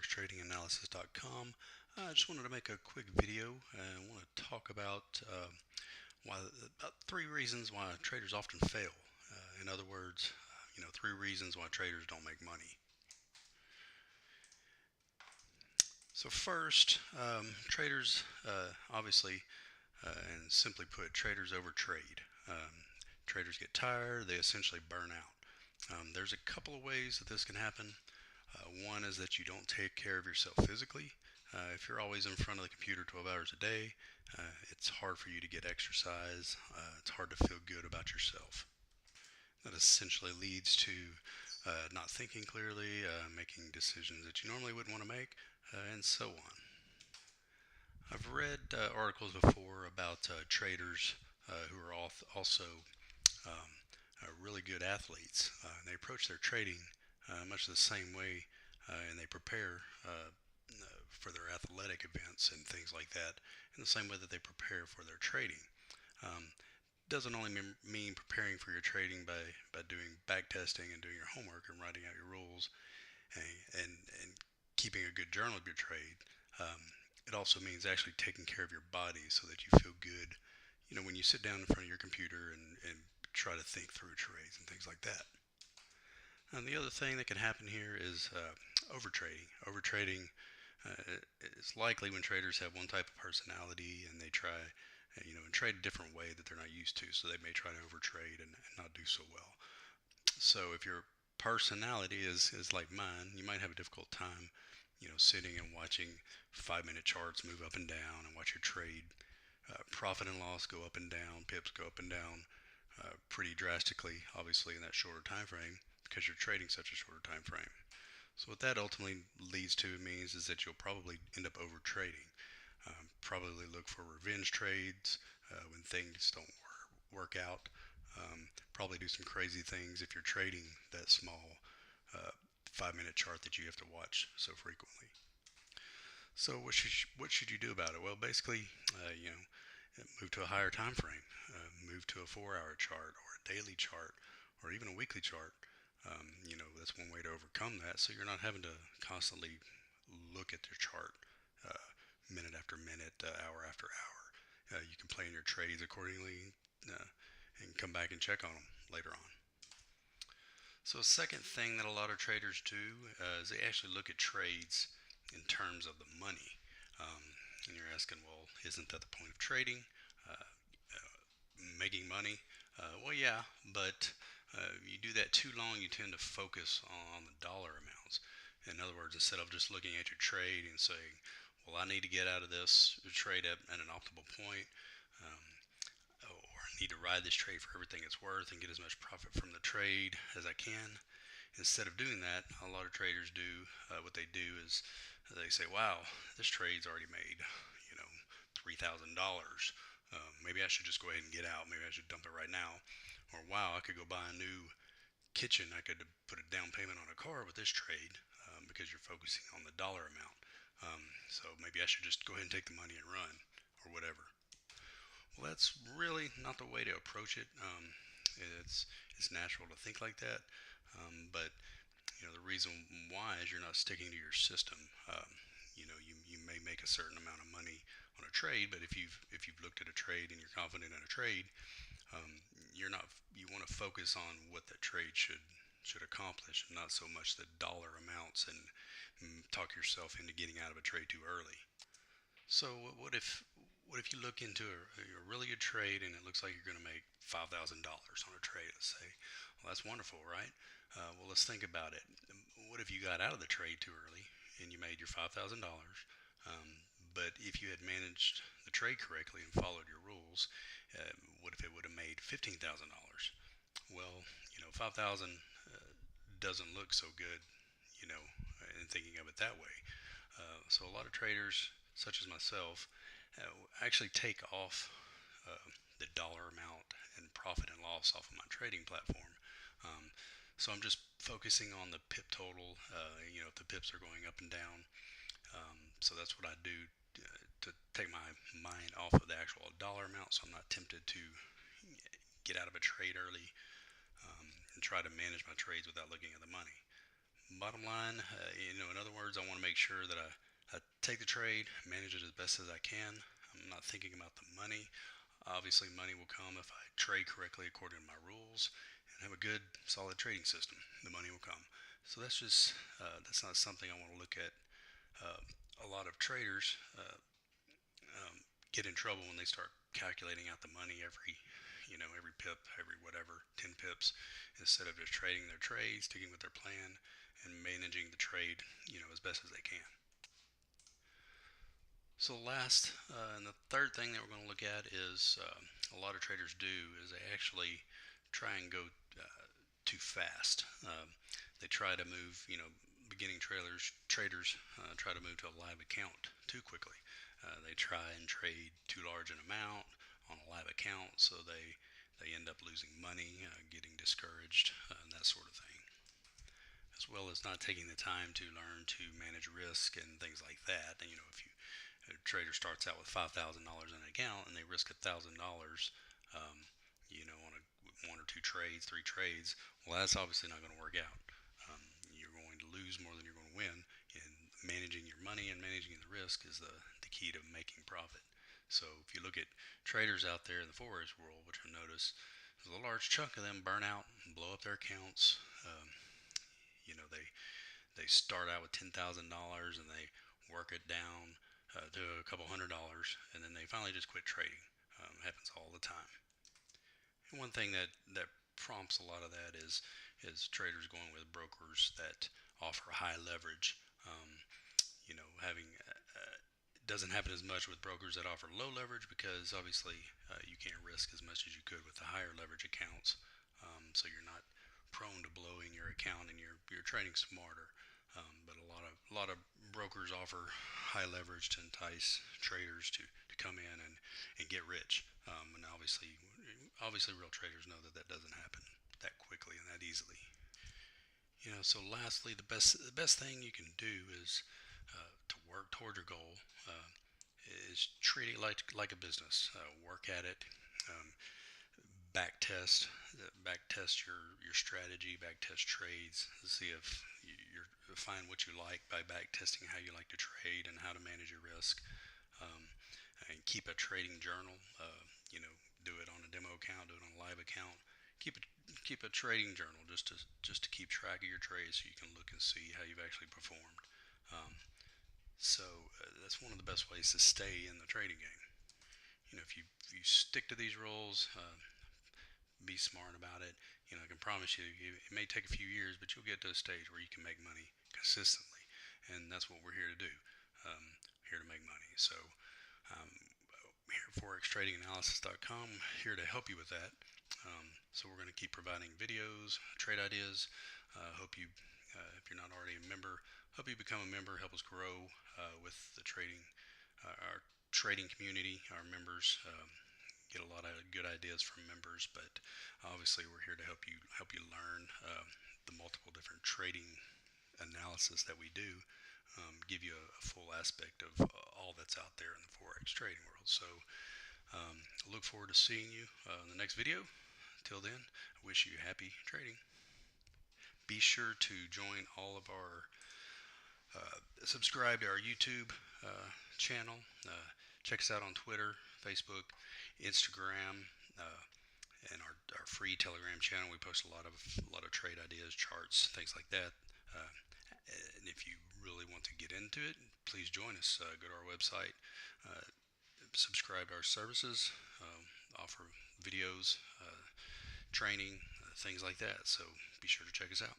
forex-trading-analysis.com. I just wanted to make a quick video. I want to talk about about 3 reasons why traders often fail. In other words, 3 reasons why traders don't make money. So first, traders obviously, and simply put, traders overtrade. Traders get tired, they essentially burn out. There's a couple of ways that this can happen. One is that you don't take care of yourself physically. If you're always in front of the computer 12 hours a day, it's hard for you to get exercise. It's hard to feel good about yourself. That essentially leads to not thinking clearly, making decisions that you normally wouldn't want to make, and so on. I've read articles before about traders who are also really good athletes. They approach their trading much the same way, and they prepare for their athletic events and things like that in the same way that they prepare for their trading. Doesn't only mean preparing for your trading by doing back testing and doing your homework and writing out your rules and keeping a good journal of your trade. It also means actually taking care of your body so that you feel good, when you sit down in front of your computer and try to think through trades and things like that. And the other thing that can happen here is overtrading. Overtrading is likely when traders have one type of personality and they try, and trade a different way that they're not used to. So they may try to overtrade and not do so well. So if your personality is like mine, you might have a difficult time, sitting and watching 5-minute charts move up and down and watch your trade profit and loss go up and down, pips go up and down pretty drastically, obviously in that shorter time frame because you're trading such a shorter time frame. So what that ultimately leads to means is that you'll probably end up over trading. Probably look for revenge trades when things don't work out. Probably do some crazy things if you're trading that small 5-minute chart that you have to watch so frequently. So what should you do about it? Well, basically, move to a higher time frame, move to a 4-hour chart or a daily chart or even a weekly chart. That's one way to overcome that. So you're not having to constantly look at your chart minute after minute, hour after hour. You can plan your trades accordingly and come back and check on them later on. So a second thing that a lot of traders do is they actually look at trades in terms of the money. And you're asking, well, isn't that the point of trading? Making money? Well, yeah, but you do that too long, you tend to focus on the dollar amounts. In other words, instead of just looking at your trade and saying, well, I need to get out of this trade at an optimal point, or I need to ride this trade for everything it's worth and get as much profit from the trade as I can. Instead of doing that, a lot of traders do, what they do is they say, wow, this trade's already made, $3,000. Maybe I should just go ahead and get out. Maybe I should dump it right now. Or wow, I could go buy a new kitchen. I could put a down payment on a car with this trade because you're focusing on the dollar amount. So maybe I should just go ahead and take the money and run or whatever. Well, that's really not the way to approach it. It's natural to think like that, but the reason why is you're not sticking to your system. You may make a certain amount of money on a trade, but if you've looked at a trade and you're confident in a trade, you want to focus on what that trade should accomplish, and not so much the dollar amounts and talk yourself into getting out of a trade too early. So what if you look into a really good trade and it looks like you're going to make $5,000 on a trade, let's say? Well, that's wonderful, right? Well, let's think about it. What if you got out of the trade too early and you made your $5,000? But if you had managed the trade correctly and followed your rules, what if it would have made $15,000? Well, 5,000 doesn't look so good, in thinking of it that way. So a lot of traders, such as myself, actually take off the dollar amount and profit and loss off of my trading platform. So I'm just focusing on the pip total, if the pips are going up and down. So that's what I do to take my mind off of the actual dollar amount, so I'm not tempted to get out of a trade early and try to manage my trades without looking at the money. Bottom line, in other words, I want to make sure that I take the trade, manage it as best as I can. I'm not thinking about the money. Obviously, money will come if I trade correctly according to my rules and have a good, solid trading system. The money will come. So that's not something I want to look at. Uh, a lot of traders get in trouble when they start calculating out the money every pip, every whatever, 10 pips, instead of just trading their trade, sticking with their plan, and managing the trade, as best as they can. So last and the third thing that we're going to look at is a lot of traders do is they actually try and go too fast. They try to move, beginning traders try to move to a live account too quickly. They try and trade too large an amount on a live account, so they end up losing money, getting discouraged, and that sort of thing, as well as not taking the time to learn to manage risk and things like that. And if a trader starts out with $5,000 in an account and they risk $1,000, on one or two trades, three trades, well, that's obviously not going to work out. You're going to lose more than you're going to win. And managing your money and managing the risk is the key to making profit. So if you look at traders out there in the Forex world, which you'll notice, there's a large chunk of them burn out and blow up their accounts. They start out with $10,000 and they work it down to a couple $100, and then they finally just quit trading. Happens all the time. And one thing that prompts a lot of that is traders going with brokers that offer high leverage. Having it doesn't happen as much with brokers that offer low leverage, because obviously you can't risk as much as you could with the higher leverage accounts. So you're not prone to blowing your account, and you're trading smarter. But a lot of brokers offer high leverage to entice traders to come in and get rich. And obviously, real traders know that doesn't happen that quickly and that easily. So lastly, the best thing you can do is to work toward your goal. Is treat it like a business. Work at it. Um, back test your strategy, back test trades, see if you're find what you like by back testing how you like to trade and how to manage your risk. Um, and keep a trading journal. Do it on a demo account, do it on a live account. Keep keep a trading journal just to keep track of your trades, so you can look and see how you've actually performed. Um, so that's one of the best ways to stay in the trading game. If you stick to these rules, be smart about it. I can promise you, it may take a few years, but you'll get to a stage where you can make money consistently, and that's what we're here to do. Here to make money. So um, here at Forex-Trading-Analysis.com, here to help you with that. So we're going to keep providing videos, trade ideas. Hope you, if you're not already a member, hope you become a member. Help us grow with the our trading community, our members. Get a lot of good ideas from members, but obviously we're here to help you learn the multiple different trading analysis that we do. Give you a full aspect of all that's out there in the Forex trading world. So look forward to seeing you in the next video. Until then, I wish you happy trading. Be sure to join all of our subscribe to our YouTube channel. Check us out on Twitter, Facebook, Instagram, and our free Telegram channel. We post a lot of trade ideas, charts, things like that. And if you really want to get into it, please join us. Go to our website, subscribe to our services, offer videos, training, things like that. So be sure to check us out.